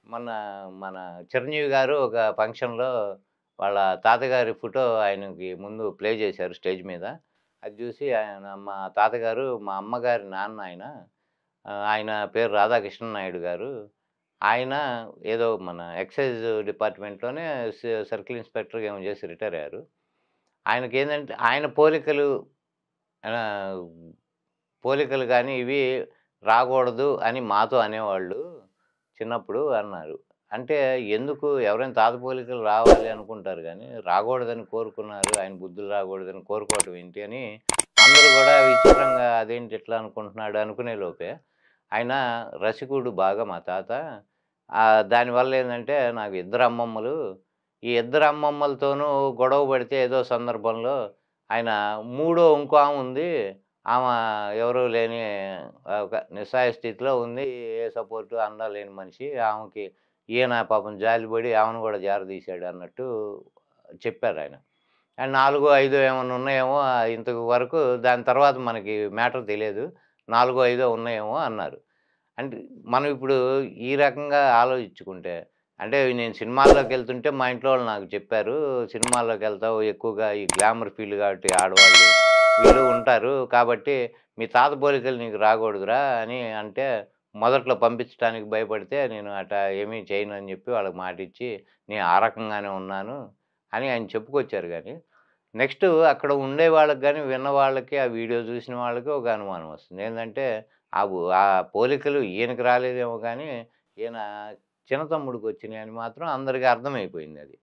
మొన్న మన చిరంజీవి గారు ఒక ఫంక్షన్‌లో వాళ్ళ తాతగారి ఫోటో ఆయనకి ముందు ప్లే చేశారు స్టేజ్ మీద. అది చూసి ఆయన మా తాతగారు మా అమ్మగారి నాన్న ఆయన. ఆయన పేరు రాధాకృష్ణ నాయుడు గారు. ఆయన ఏదో మన ఎక్సైజ్ డిపార్ట్‌మెంట్‌లోనే సర్కిల్ ఇన్స్‌పెక్టర్‌గా ఏమో చేసి రిటైర్ అయ్యారు. ఆయనకేందంటే ఆయన ఆహ్, పోలికలు గాని ఇవి రాకూడదు అని మాతో అనేవాళ్ళు. చిన్నప్పుడు అన్నారు. అంటే ఎందుకు ఎవరైనా తాత పోలికలు రావాలి అనుకుంటారు గానీ, రాకూడదని కోరుకున్నారు. ఆయన బుద్ధులు రాకూడదని కోరుకోవటం ఏంటి అని అందరూ గూడా విచిత్రంగా అదేంటి ఇట్లా అనుకుంటున్నాడు అనుకునే లోపే, ఆయన రసికుడు బాగా మా తాత. దానివల్ల ఏందంటే నాకు ఇద్దరు అమ్మమ్మలు. ఈ ఇద్దరు అమ్మమ్మలతోనూ గొడవ పడితే ఏదో సందర్భంలో ఆయన మూడో ఇంకో ఆమె ఉంది. ఆమె ఎవరు లేని ఒక నిస్సహాయ స్థితిలో ఉంది. ఏ సపోర్టు, అండ లేని మనిషి. ఆమెకి ఈయన పాపం జాలిపడి ఆమెను గూడా చేరదీశాడు అన్నట్టు చెప్పారాయన. అండ్ నాలుగో, ఐదో ఏమన్నా ఉన్నాయేమో ఇంతకు వరకు దాని తర్వాత మనకి మ్యాటర్ తెలీదు. నాలుగో, ఐదో ఉన్నాయేమో అన్నారు. అంటే మనం ఇప్పుడు ఈ రకంగా ఆలోచించుకుంటే, అంటే నేను సినిమాల్లోకెళ్తుంటే మా ఇంట్లో వాళ్ళు నాకు చెప్పారు. సినిమాల్లోకెళ్తావు ఎక్కువగా ఈ గ్లామర్ ఫీల్డ్ కాబట్టి ఆడవాళ్ళు వీళ్ళు ఉంటారు. కాబట్టి మీ తాత పోలికలు నీకు రాకూడదురా అని అంటే, మొదట్లో పంపించటానికి భయపడితే నేను అట్టా ఏమీ చేయనని చెప్పి వాళ్ళకి మాటిచ్చి, నేను ఆ రకంగానే ఉన్నాను అని ఆయన చెప్పుకొచ్చారు గానీ, నెక్స్టు అక్కడ ఉండే వాళ్ళకి గాని, విన్న వాళ్ళకి, ఆ వీడియో చూసిన వాళ్ళకి ఒక అనుమానం వస్తుంది. ఏందంటే, ఆ పోలికలు ఈయనకి రాలేదేమో గానీ, ఈయన చిన్న తమ్ముడికొచ్చినాయని మాత్రం అందరికి అర్థమైపోయిందది.